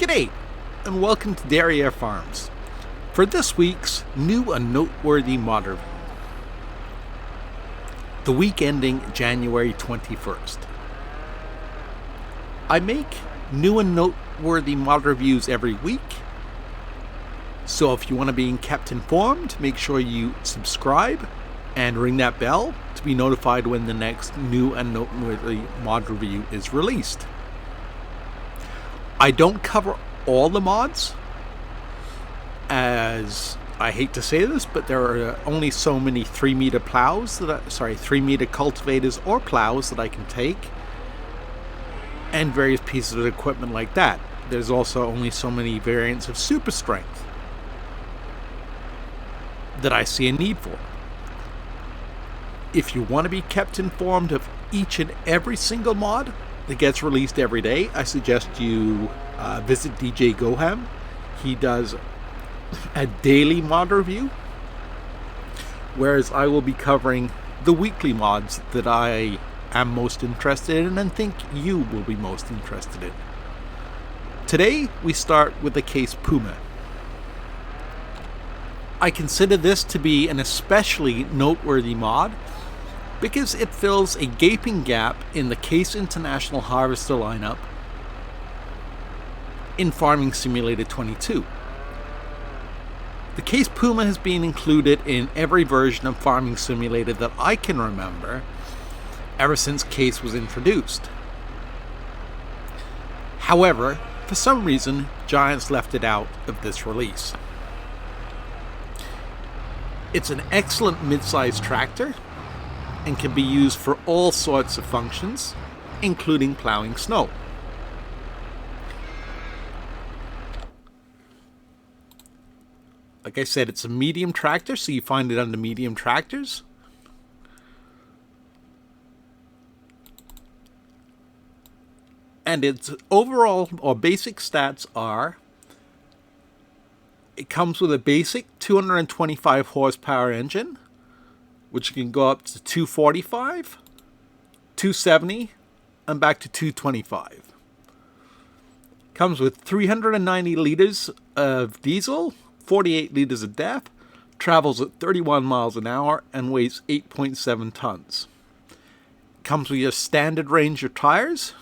G'day, and welcome to Deere Farms for this week's new and noteworthy mod review. The week ending January 21st. I make new and noteworthy mod reviews every week, so if you want to be kept informed, make sure you subscribe and ring that bell to be notified when the next new and noteworthy mod review is released. I don't cover all the mods, as I hate to say this, but there are only so many 3-meter plows 3-meter cultivators or plows that I can take, and various pieces of equipment like that. There's also only so many variants of super strength that I see a need for. If you want to be kept informed of each and every single mod that gets released every day, I suggest you visit DJ Goham. He does a daily mod review, whereas I will be covering the weekly mods that I am most interested in and think you will be most interested in. Today we start with the Case Puma. I consider this to be an especially noteworthy mod because it fills a gaping gap in the Case International Harvester lineup in Farming Simulator 22. The Case Puma has been included in every version of Farming Simulator that I can remember ever since Case was introduced. However, for some reason, Giants left it out of this release. It's an excellent mid-sized tractor and can be used for all sorts of functions, including plowing snow. Like I said, it's a medium tractor, so you find it under medium tractors. And its overall or basic stats are: it comes with a basic 225 horsepower engine, which can go up to 245, 270, and back to 225. Comes with 390 liters of diesel, 48 liters of DEF, travels at 31 miles an hour, and weighs 8.7 tons. Comes with your standard Ranger tires,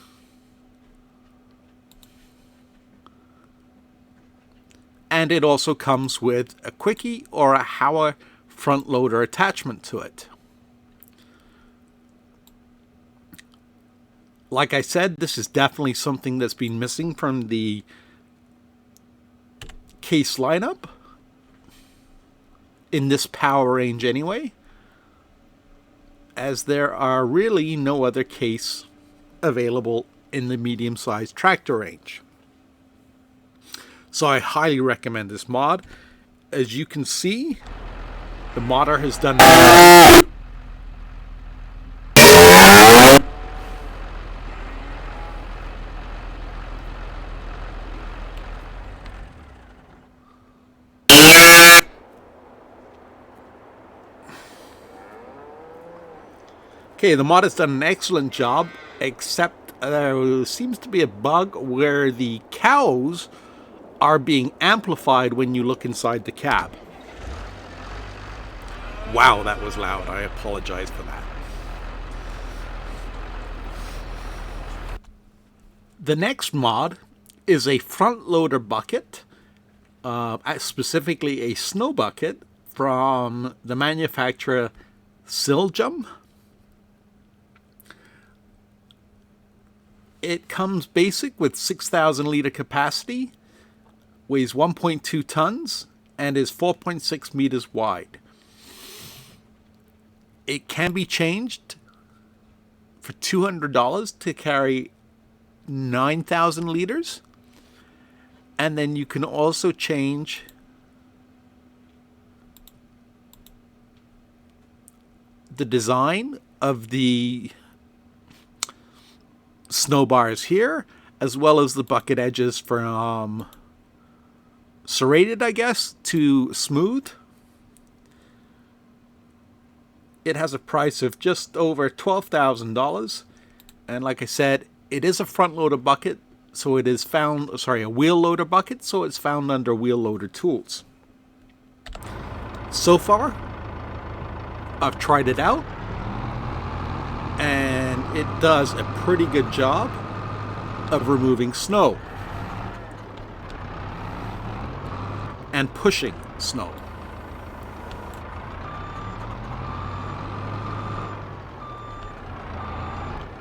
and it also comes with a quickie or a Hauer front loader attachment to it. Like I said, this is definitely something that's been missing from the Case lineup, in this power range anyway, as there are really no other Case available in the medium-sized tractor range. So I highly recommend this mod. As you can see, the modder has done. Okay, the mod has done an excellent job, except there seems to be a bug where the cows are being amplified when you look inside the cab. Wow, that was loud. I apologize for that. The next mod is a front loader bucket, specifically a snow bucket from the manufacturer Siljum. It comes basic with 6,000 liter capacity, weighs 1.2 tons, and is 4.6 meters wide. It can be changed for $200 to carry 9,000 liters. And then you can also change the design of the snow bars here, as well as the bucket edges from serrated, I guess, to smooth. It has a price of just over $12,000, and like I said, it is a front loader bucket, so it is found, sorry, a wheel loader bucket, so it's found under wheel loader tools. So far, I've tried it out, and it does a pretty good job of removing snow and pushing snow.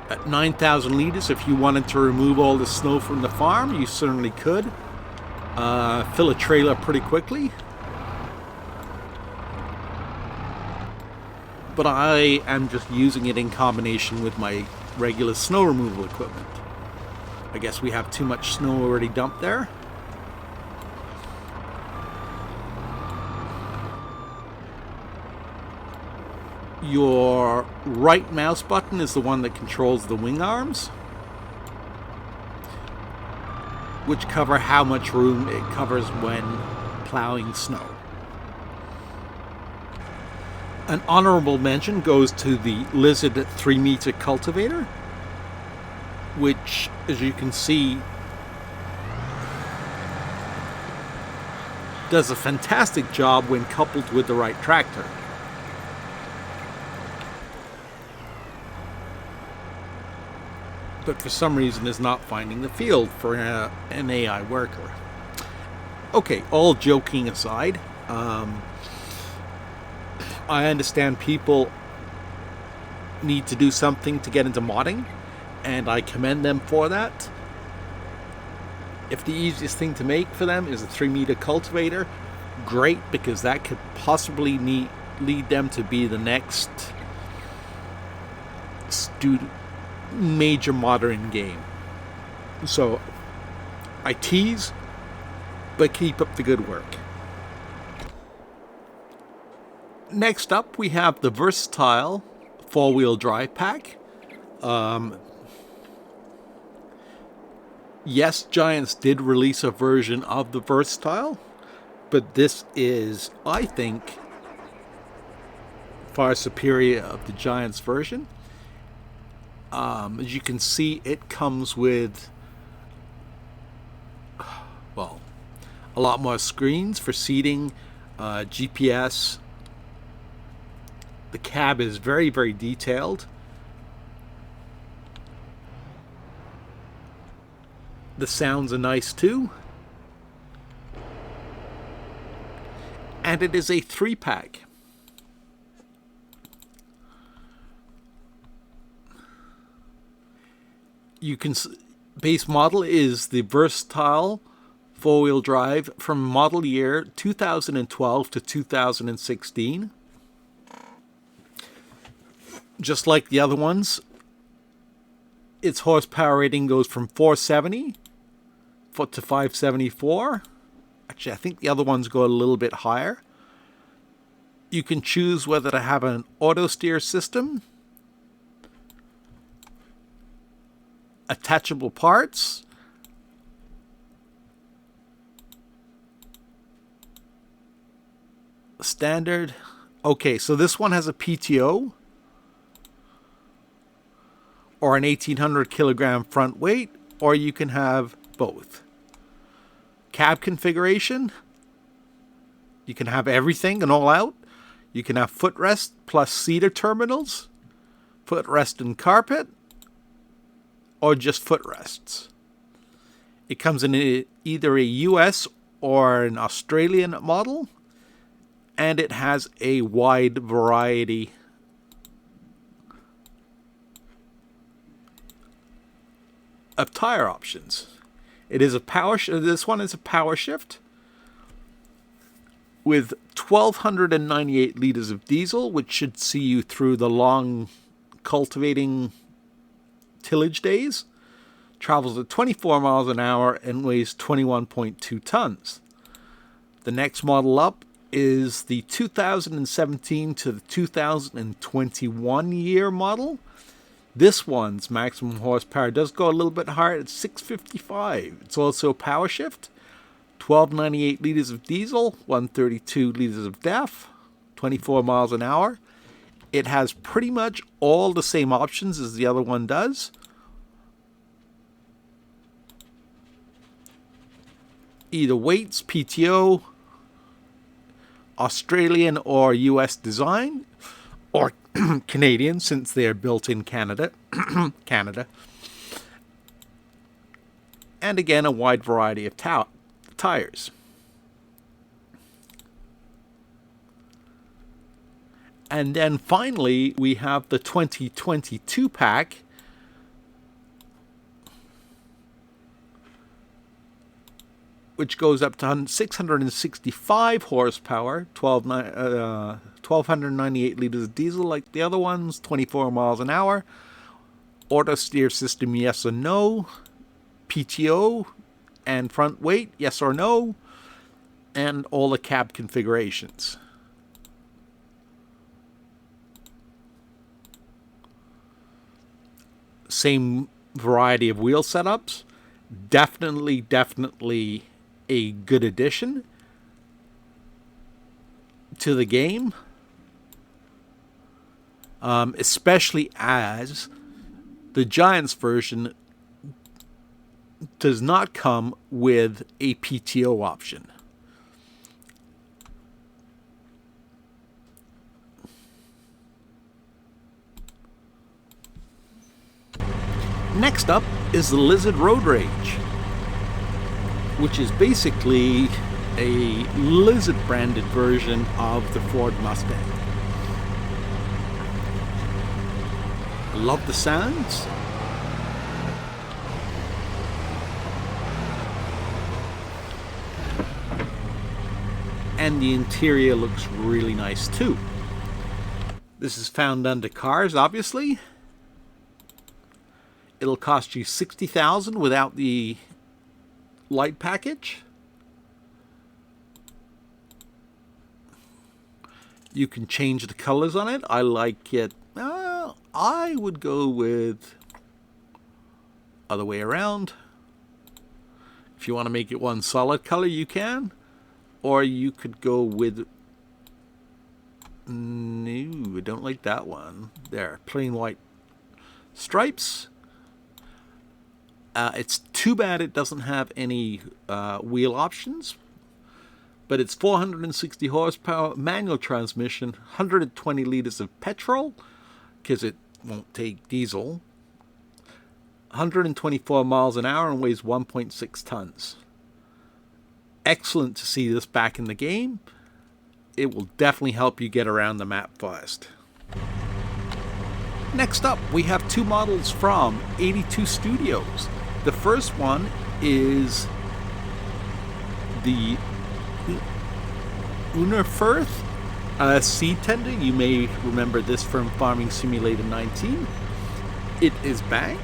At 9,000 liters, if you wanted to remove all the snow from the farm, you certainly could. Fill a trailer pretty quickly. But I am just using it in combination with my regular snow removal equipment. I guess we have too much snow already dumped there. Your right mouse button is the one that controls the wing arms, which cover how much room it covers when plowing snow. An honorable mention goes to the Lizard 3-meter cultivator, which, as you can see, does a fantastic job when coupled with the right tractor. But for some reason is not finding the field for an AI worker. Okay, all joking aside, I understand people need to do something to get into modding, and I commend them for that. If the easiest thing to make for them is a 3-meter cultivator, great, because that could possibly lead them to be the next major modern game. So I tease, but keep up the good work. Next up, we have the versatile 4-wheel drive pack. Yes, Giants did release a version of the versatile, but this is, I think, far superior of the Giants version. As you can see, it comes with, well, a lot more screens for seating, GPS. The cab is very, very detailed. The sounds are nice too. And it is a 3-pack. You can, base model is the versatile 4-wheel drive from model year 2012 to 2016. Just like the other ones, its horsepower rating goes from 470 to 574. Actually, I think the other ones go a little bit higher. You can choose whether to have an auto steer system, attachable parts, standard. Okay, so this one has a PTO or an 1,800 kilogram front weight, or you can have both. Cab configuration, you can have everything and all out. You can have footrest plus cedar terminals, footrest and carpet, or just footrests. It comes in either a US or an Australian model, and it has a wide variety of tire options. It is a this one is a power shift with 1,298 liters of diesel, which should see you through the long cultivating tillage days. Travels at 24 miles an hour and weighs 21.2 tons. The next model up is the 2017 to the 2021 year model. This one's maximum horsepower does go a little bit higher at 655. It's also a power shift. 1,298 liters of diesel, 132 liters of DEF, 24 miles an hour. It has pretty much all the same options as the other one does. either weights, PTO, Australian or US design, or Canadian since they're built in Canada. Canada. And again, a wide variety of tires. And then finally, we have the 2022 pack, which goes up to 665 horsepower, 1,298 liters of diesel like the other ones, 24 miles an hour, auto steer system yes or no, PTO and front weight yes or no, and all the cab configurations. Same variety of wheel setups. Definitely a good addition to the game, especially as the Giants version does not come with a PTO option. Next up is the Lizard Road Rage, which is basically a Lizard branded version of the Ford Mustang. I love the sounds. And the interior looks really nice too. This is found under cars, obviously. It'll cost you $60,000 without the light package. You can change the colors on it. I like it. I would go with other way around. If you want to make it one solid color, you can. Or you could go with... No, I don't like that one. There, plain white stripes. It's too bad it doesn't have any wheel options, but it's 460 horsepower, manual transmission, 120 liters of petrol, because it won't take diesel, 124 miles an hour, and weighs 1.6 tons. Excellent to see this back in the game. It will definitely help you get around the map fast. Next up, we have two models from 82 Studios. The first one is the Unerfirth seed tender. You may remember this from Farming Simulator 19. It is back,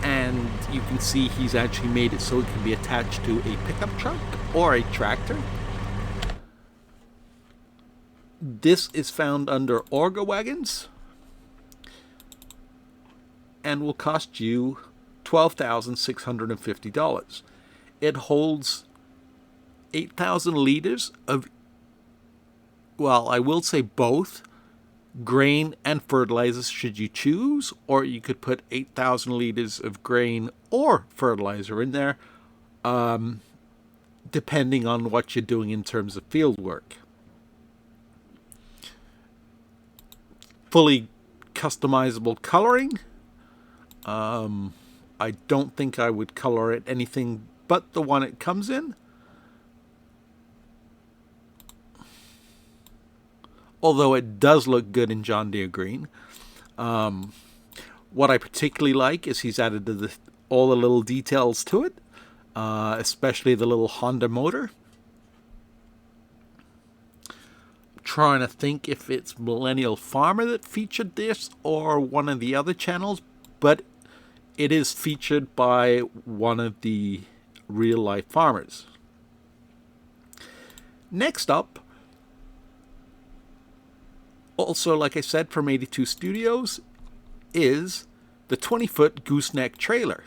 and you can see he's actually made it so it can be attached to a pickup truck or a tractor. This is found under Orga Wagons and will cost you $12,650. It holds 8,000 liters of, well, I will say both, grain and fertilizers should you choose, or you could put 8,000 liters of grain or fertilizer in there, depending on what you're doing in terms of field work. Fully customizable coloring. I don't think I would color it anything but the one it comes in. Although it does look good in John Deere green. What I particularly like is he's added all the little details to it, especially the little Honda motor. Trying to think if it's Millennial Farmer that featured this or one of the other channels, but it is featured by one of the real life farmers. Next up, also like I said from 82 Studios, is the 20-foot gooseneck trailer.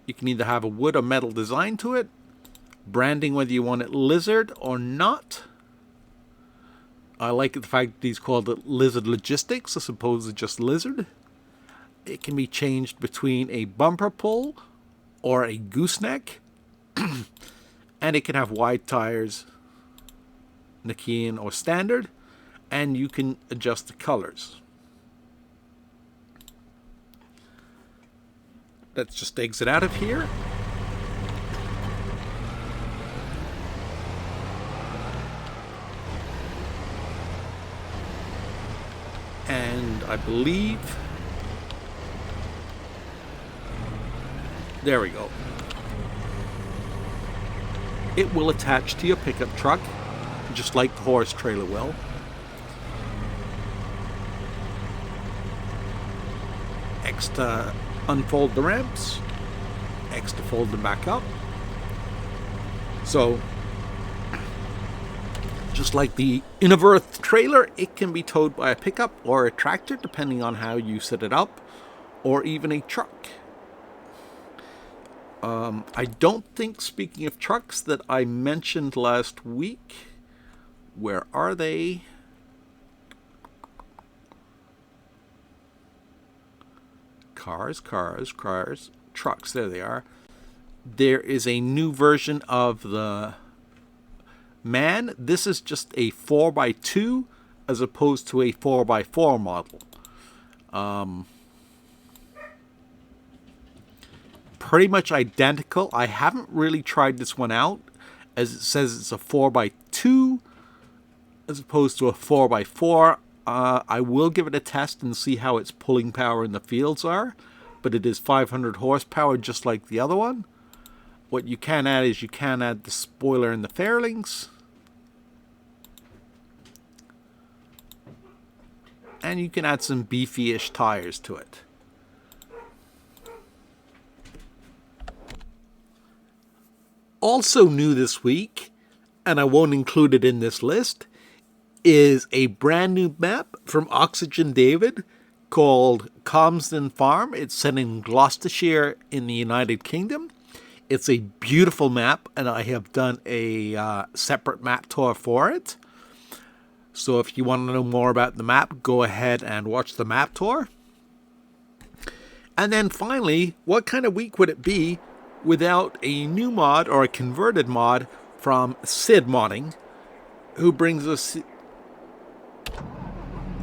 You can either have a wood or metal design to it, branding whether you want it Lizard or not. I like the fact that he's called it Lizard Logistics as opposed to just Lizard. It can be changed between a bumper pull or a gooseneck. And it can have wide tires, Nikian or standard. And you can adjust the colors. Let's just exit out of here. And I believe... There we go. It will attach to your pickup truck, just like the horse trailer will. X to unfold the ramps, X to fold them back up. So, just like the Innoverth trailer, it can be towed by a pickup or a tractor, depending on how you set it up, or even a truck. I don't think, speaking of trucks, that I mentioned last week. Where are they? Cars, trucks, there they are. There is a new version of the Man. This is just a 4x2 as opposed to a 4x4 model. Pretty much identical. I haven't really tried this one out, as it says it's a 4x2 as opposed to a 4x4. I will give it a test and see how its pulling power in the fields are, but it is 500 horsepower just like the other one. What you can add is you can add the spoiler and the fairlings, and you can add some beefy-ish tires to it. Also new this week, and I won't include it in this list, is a brand new map from Oxygen David called Calmsden Farm. It's set in Gloucestershire in the United Kingdom. It's a beautiful map, and I have done a separate map tour for it. So if you want to know more about the map, go ahead and watch the map tour. And then finally, what kind of week would it be without a new mod or a converted mod from Sid Modding, who brings us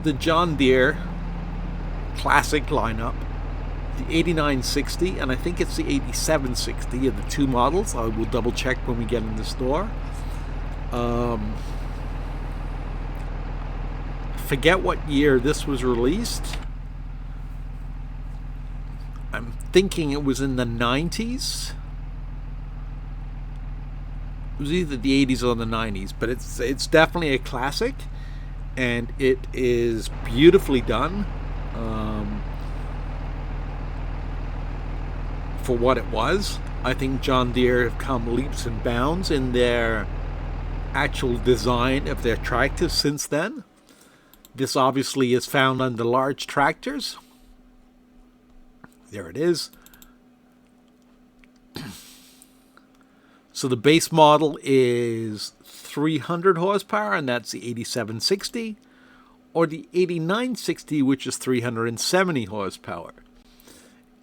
the John Deere classic lineup, the 8960, and I think it's the 8760 of the two models. I will double check when we get in the store. Forget what year this was released. I'm thinking it was in the 90s. It was either the 80s or the 90s, but it's definitely a classic, and it is beautifully done for what it was. I think John Deere have come leaps and bounds in their actual design of their tractors since then. This obviously is found under large tractors. There it is. So the base model is 300 horsepower, and that's the 8760, or the 8960, which is 370 horsepower.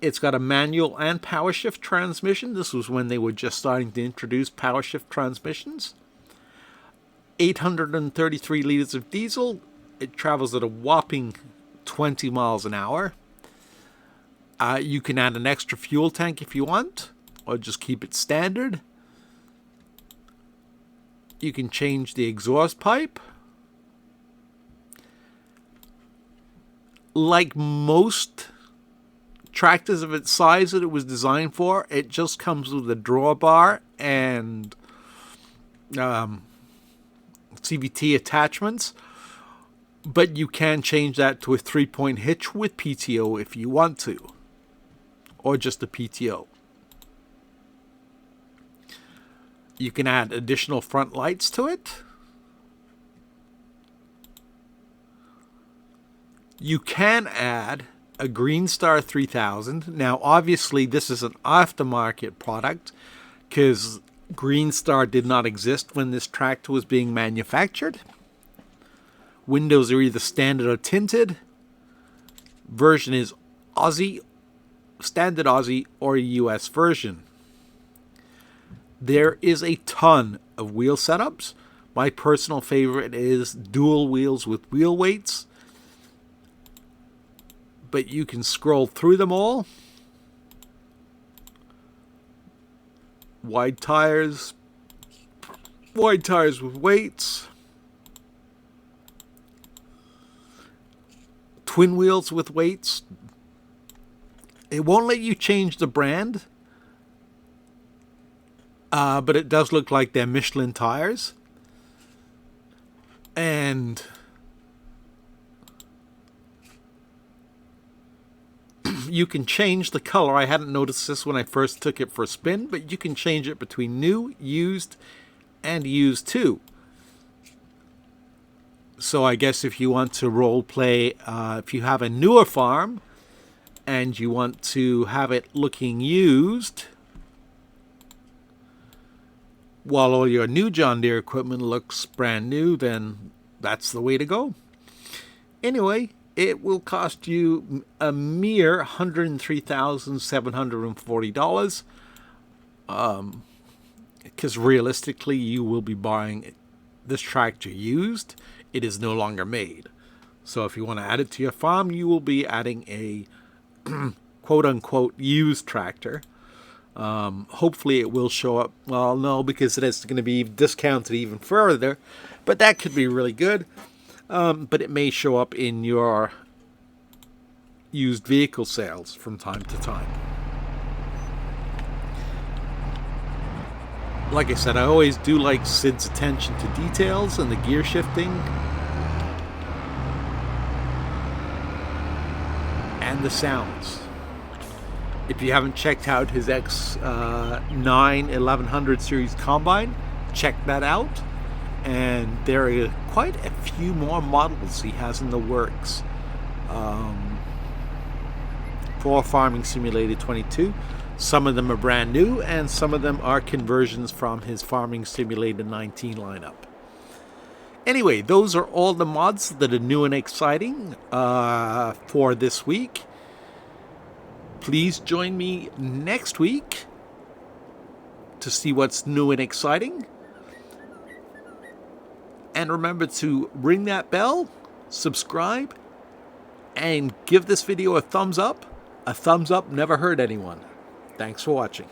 It's got a manual and power shift transmission. This was when they were just starting to introduce power shift transmissions. 833 liters of diesel. It travels at a whopping 20 miles an hour. You can add an extra fuel tank if you want, or just keep it standard. You can change the exhaust pipe. Like most tractors of its size that it was designed for, it just comes with a drawbar and CVT attachments. But you can change that to a 3-point hitch with PTO if you want to, or just a PTO. You can add additional front lights to it. You can add a Green Star 3000. Now, obviously, this is an aftermarket product because Green Star did not exist when this tractor was being manufactured. Windows are either standard or tinted. Version is Aussie, standard Aussie, or US version. There is a ton of wheel setups. My personal favorite is dual wheels with wheel weights, but you can scroll through them all. Wide tires with weights, twin wheels with weights. It won't let you change the brand, but it does look like they're Michelin tires. And you can change the color. I hadn't noticed this when I first took it for a spin, but you can change it between new, used, and used too. So I guess if you want to role play, if you have a newer farm and you want to have it looking used, while all your new John Deere equipment looks brand new, then that's the way to go. Anyway, it will cost you a mere $103,740, because realistically you will be buying this tractor used. It is no longer made. So if you want to add it to your farm, you will be adding a quote-unquote used tractor. Hopefully it will show up. Well, no, because it is going to be discounted even further, but that could be really good. But it may show up in your used vehicle sales from time to time. Like I said, I always do like Sid's attention to details and the gear shifting and the sounds. If you haven't checked out his X9 1100 series combine, check that out. And there are quite a few more models he has in the works for Farming Simulator 22. Some of them are brand new, and some of them are conversions from his Farming Simulator 19 lineup. Anyway, those are all the mods that are new and exciting for this week. Please join me next week to see what's new and exciting. And remember to ring that bell, subscribe, and give this video a thumbs up. A thumbs up never hurt anyone. Thanks for watching.